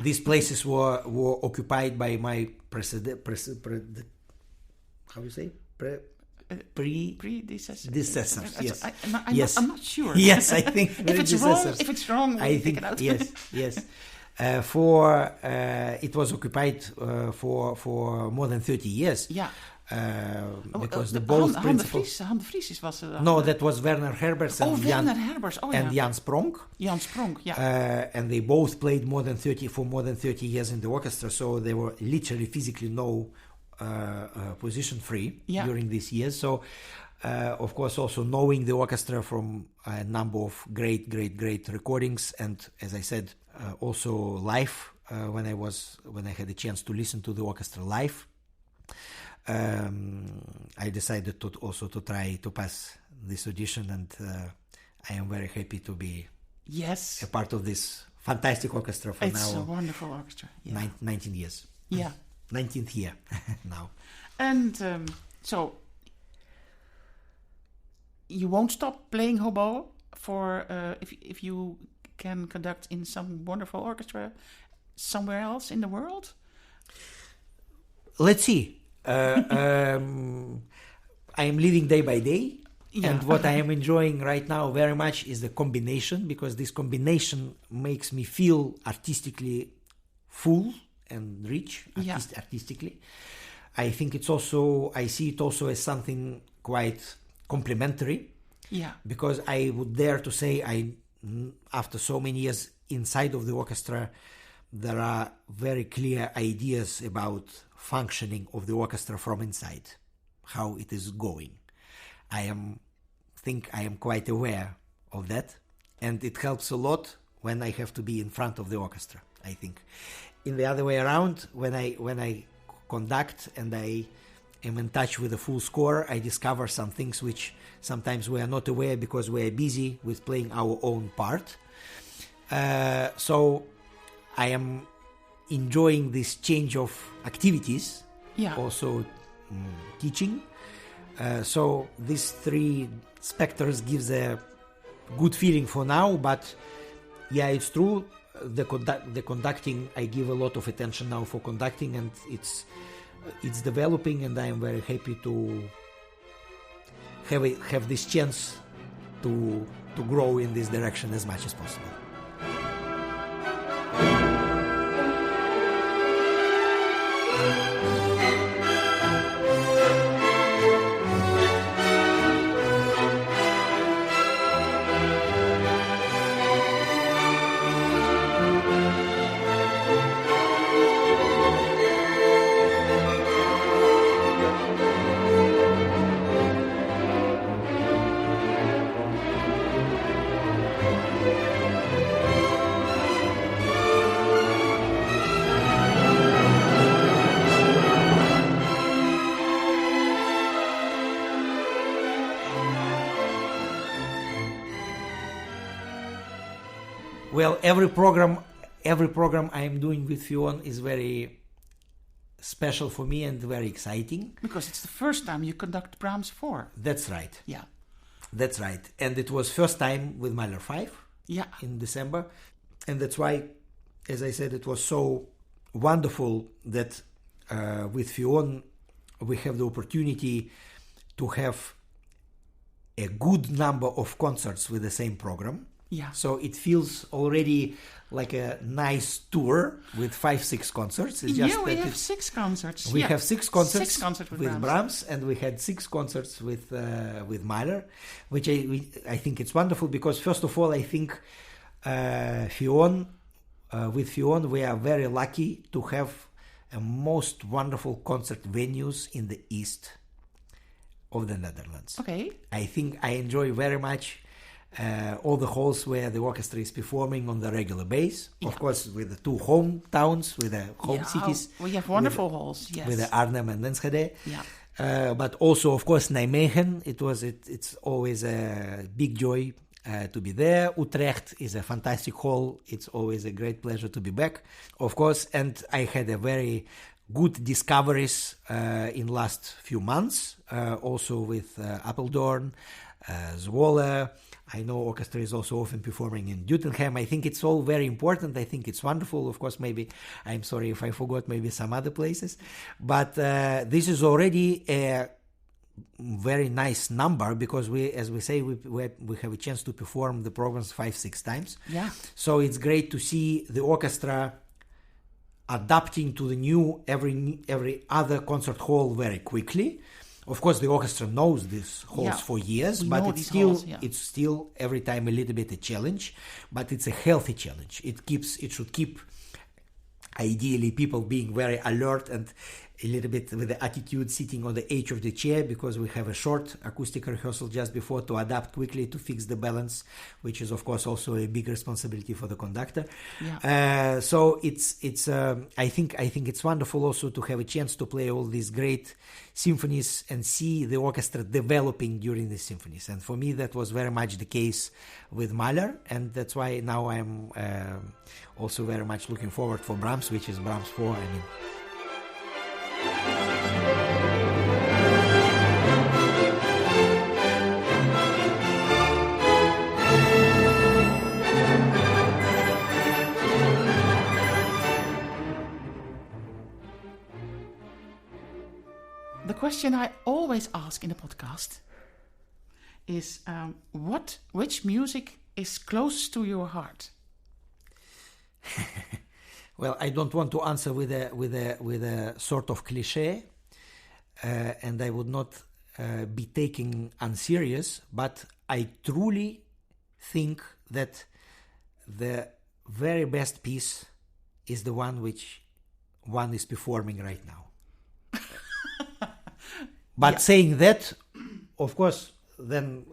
Speaker 2: these places were occupied by my predecessors. Yes.
Speaker 1: I'm not sure.
Speaker 2: Yes, I think
Speaker 1: if it's wrong, we'll pick it out.
Speaker 2: Yes. It was occupied for more than 30 years.
Speaker 1: Yeah.
Speaker 2: Because both principals.
Speaker 1: Han de Vries was
Speaker 2: No, that was Werner Herbers and Jan Spronk.
Speaker 1: Jan Spronk, yeah.
Speaker 2: And they both played more than 30 years in the orchestra, so they were literally physically no position free during these years. So, of course, also knowing the orchestra from a number of great recordings, and as I said, also live when I had a chance to listen to the orchestra live. I decided to try to pass this audition, and I am very happy to be a part of this fantastic orchestra for now.
Speaker 1: It's a wonderful orchestra. Yeah.
Speaker 2: 19 years.
Speaker 1: Yeah.
Speaker 2: 19th year now.
Speaker 1: And so you won't stop playing hobo for if you can conduct in some wonderful orchestra somewhere else in the world?
Speaker 2: Let's see. I am living day by day, and what I am enjoying right now very much is the combination, because this combination makes me feel artistically full and rich artistically. I think I see it also as something quite complementary, because I would dare to say after so many years inside of the orchestra, there are very clear ideas about functioning of the orchestra from inside, how it is going. I think I am quite aware of that, and it helps a lot when I have to be in front of the orchestra, I think. In the other way around, when I conduct and I am in touch with the full score, I discover some things which sometimes we are not aware because we are busy with playing our own part. So I am enjoying this change of activities, also teaching. So these three specters gives a good feeling for now, but it's true. The conducting, I give a lot of attention now for conducting, and it's developing, and I am very happy to have this chance to grow in this direction as much as possible. Well, every program I am doing with Phion is very special for me and very exciting.
Speaker 1: Because it's the first time you conduct Brahms 4.
Speaker 2: That's right.
Speaker 1: Yeah.
Speaker 2: That's right. And it was first time with Mahler 5
Speaker 1: Yeah.
Speaker 2: in December. And that's why, as I said, it was so wonderful that with Phion we have the opportunity to have a good number of concerts with the same program.
Speaker 1: Yeah.
Speaker 2: So it feels already like a nice tour with 5-6 concerts. It's just
Speaker 1: we
Speaker 2: that
Speaker 1: have 6 concerts.
Speaker 2: we have 6 concerts,
Speaker 1: 6 concerts with
Speaker 2: Brahms, and we had 6 concerts with Mahler, which I think it's wonderful because first of all I think Phion with Phion we are very lucky to have a most wonderful concert venues in the east of the Netherlands.
Speaker 1: Okay.
Speaker 2: I think I enjoy very much all the halls where the orchestra is performing on the regular basis.
Speaker 1: Yeah.
Speaker 2: Of course, with the 2 hometowns, with the home cities.
Speaker 1: We have wonderful halls, yes.
Speaker 2: With the Arnhem and Enschede.
Speaker 1: Yeah.
Speaker 2: But also, of course, Nijmegen. It's always a big joy to be there. Utrecht is a fantastic hall. It's always a great pleasure to be back, of course. And I had a very good discoveries in last few months, also with Apeldoorn, Zwolle. I know orchestra is also often performing in Dutenham. I think it's all very important. I think it's wonderful. Of course, maybe I'm sorry if I forgot maybe some other places, but this is already a very nice number because we have a chance to perform the programs 5-6 times.
Speaker 1: Yeah.
Speaker 2: So it's great to see the orchestra adapting to the new every other concert hall very quickly. Of course, the orchestra knows these halls for years, but it's still every time a little bit a challenge, but it's a healthy challenge. It should keep ideally people being very alert and a little bit with the attitude sitting on the edge of the chair because we have a short acoustic rehearsal just before to adapt quickly to fix the balance, which is of course also a big responsibility for the conductor.
Speaker 1: Yeah.
Speaker 2: So it's I think it's wonderful also to have a chance to play all these great symphonies and see the orchestra developing during the symphonies. And for me that was very much the case with Mahler, and that's why now I'm also very much looking forward for Brahms, which is Brahms 4.
Speaker 1: The question I always ask in the podcast is which music is close to your heart?
Speaker 2: Well, I don't want to answer with a sort of cliche, and I would not be taken unserious, but I truly think that the very best piece is the one which one is performing right now. But saying that, of course, then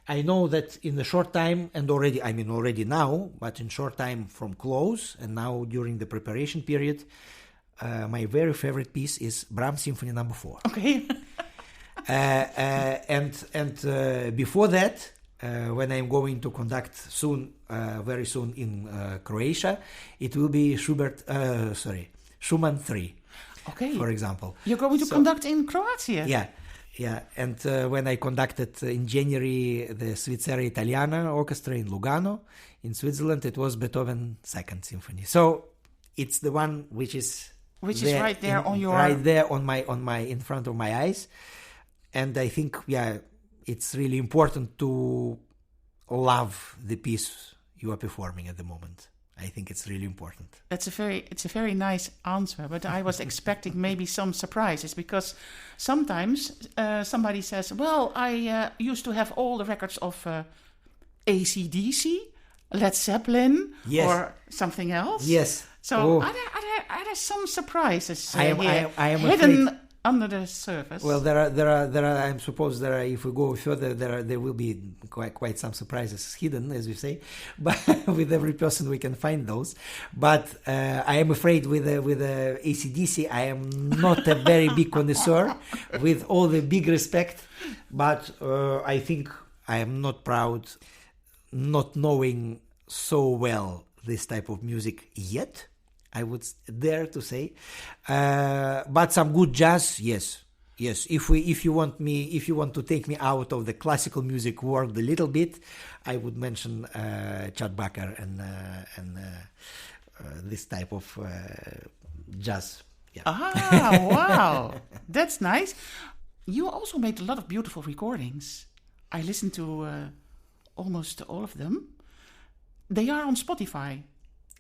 Speaker 2: I know that in the short time, and already now, but in short time from close, and now during the preparation period, my very favorite piece is Brahms Symphony No. 4.
Speaker 1: Okay.
Speaker 2: And before that, when I'm going to conduct very soon in Croatia, it will be Schumann 3.
Speaker 1: Okay.
Speaker 2: For example.
Speaker 1: You're going to conduct in Croatia?
Speaker 2: Yeah. And when I conducted in January the Svizzera Italiana Orchestra in Lugano, in Switzerland, it was Beethoven 2nd Symphony. So it's the one which is
Speaker 1: right there
Speaker 2: on my in front of my eyes. And I think it's really important to love the piece you are performing at the moment. I think it's really important.
Speaker 1: It's a very nice answer, but I was expecting maybe some surprises because sometimes somebody says, "Well, I used to have all the records of AC/DC, Led Zeppelin, or something else."
Speaker 2: Yes.
Speaker 1: So are there some surprises
Speaker 2: I am
Speaker 1: hidden
Speaker 2: afraid.
Speaker 1: Under the surface?
Speaker 2: Well, there are. I suppose there are. If we go further, there will be quite some surprises hidden, as we say. But with every person, we can find those. But I am afraid with the AC/DC, I am not a very big connoisseur. With all the big respect, but I think I am not proud, not knowing so well this type of music yet, I would dare to say. But some good jazz, yes. If you want to take me out of the classical music world a little bit, I would mention Chad Baker and this type of jazz. Yeah.
Speaker 1: Ah, wow, that's nice. You also made a lot of beautiful recordings. I listened to almost all of them. They are on Spotify.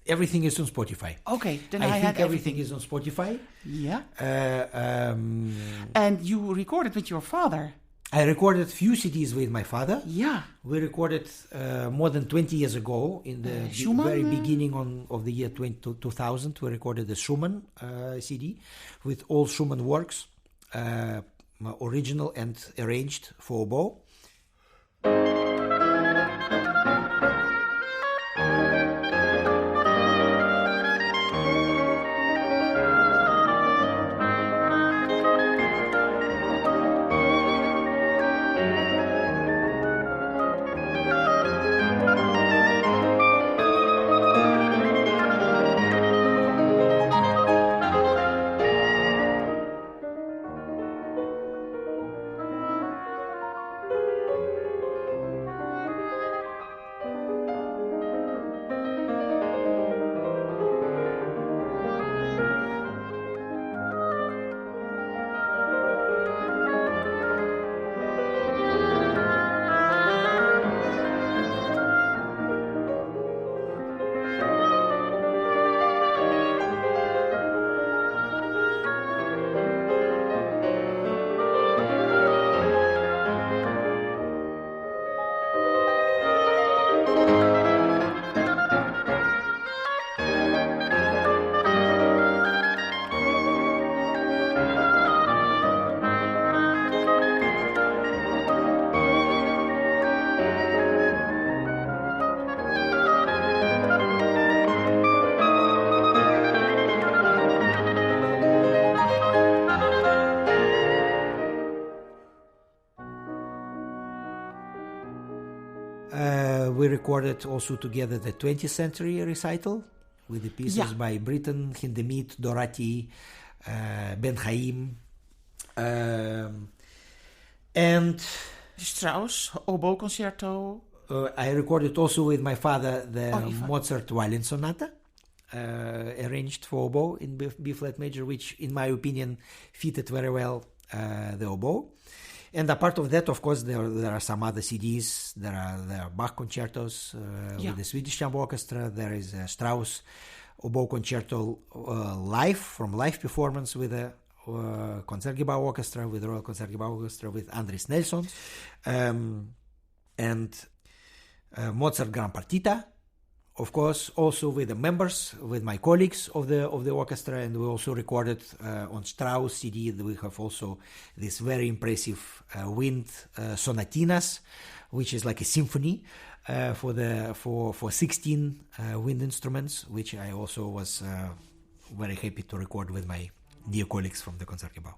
Speaker 2: Everything is on Spotify.
Speaker 1: Okay, then
Speaker 2: I
Speaker 1: had
Speaker 2: think everything is on Spotify.
Speaker 1: Yeah. And you recorded with your father.
Speaker 2: I recorded few CDs with my father.
Speaker 1: Yeah.
Speaker 2: We recorded more than 20 years ago in the very beginning of the year 2000. We recorded the Schumann CD with all Schumann works, original and arranged for oboe. We recorded also together the 20th century recital with the pieces by Britten, Hindemith, Dorati, Ben Chaim, and
Speaker 1: Strauss, oboe concerto.
Speaker 2: I recorded also with my father the Mozart Violin Sonata, arranged for oboe in B flat major, which in my opinion fitted very well the oboe. And apart of that, of course, there are some other CDs. There are Bach concertos with the Swedish Chamber Orchestra. There is a Strauss oboe concerto live performance with the Concertgebouw Orchestra, with the Royal Concertgebouw Orchestra, with Andris Nelson, and Mozart Gran Partita. Of course, also with the members, with my colleagues of the orchestra, and we also recorded on Strauss CD. We have also this very impressive wind sonatinas, which is like a symphony for 16 wind instruments, which I also was very happy to record with my dear colleagues from the Concertgebouw.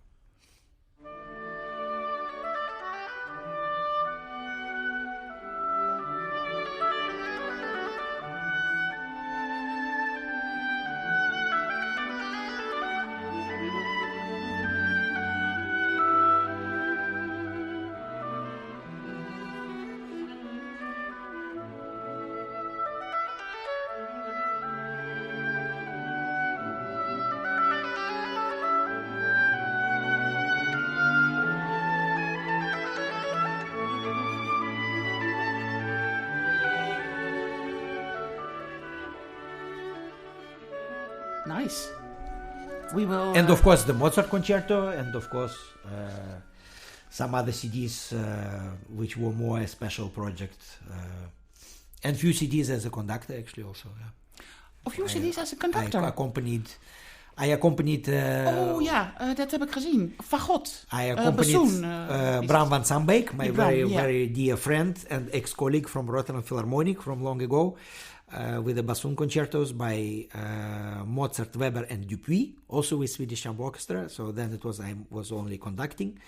Speaker 1: Nice. We will.
Speaker 2: And of course, the Mozart Concerto, and of course, some other CDs which were more a special project, and few CDs as a conductor, actually, also. Yeah.
Speaker 1: A few CDs as a conductor.
Speaker 2: I accompanied.
Speaker 1: Dat heb ik gezien. Fagot.
Speaker 2: I accompanied Bram van Sambeek, my very dear friend and ex-colleague from Rotterdam Philharmonic from long ago. with the bassoon concertos by Mozart, Weber, and Dupuis, also with Swedish Chamber Orchestra. So then I was only conducting.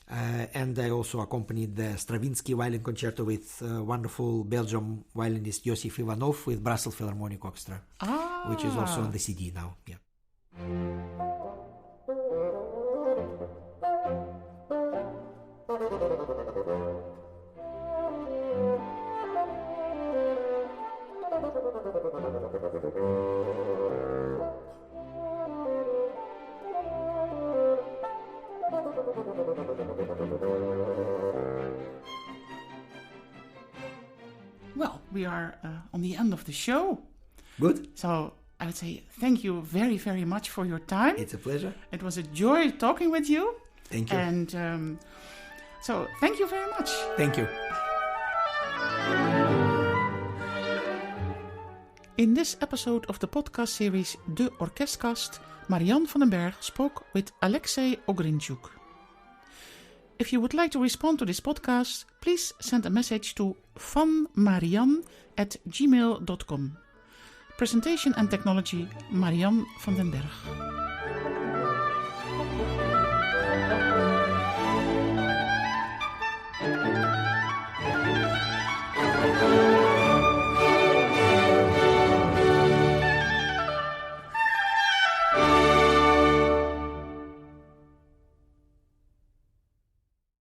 Speaker 2: And I also accompanied the Stravinsky violin concerto with wonderful Belgian violinist Josif Ivanov with Brussels Philharmonic Orchestra, which is also on the CD now. Yeah.
Speaker 1: Well, we are on the end of the show.
Speaker 2: Good.
Speaker 1: So I would say thank you very, very much for your time.
Speaker 2: It's a pleasure.
Speaker 1: It was a joy talking with you.
Speaker 2: Thank you.
Speaker 1: And so thank you very much.
Speaker 2: Thank you.
Speaker 1: In this episode of the podcast series The OrkestCast, Marian van den Berg spoke with Alexei Ogrintchouk. If you would like to respond to this podcast, please send a message to vanmarian@gmail.com. Presentation and technology, Marian van den Berg.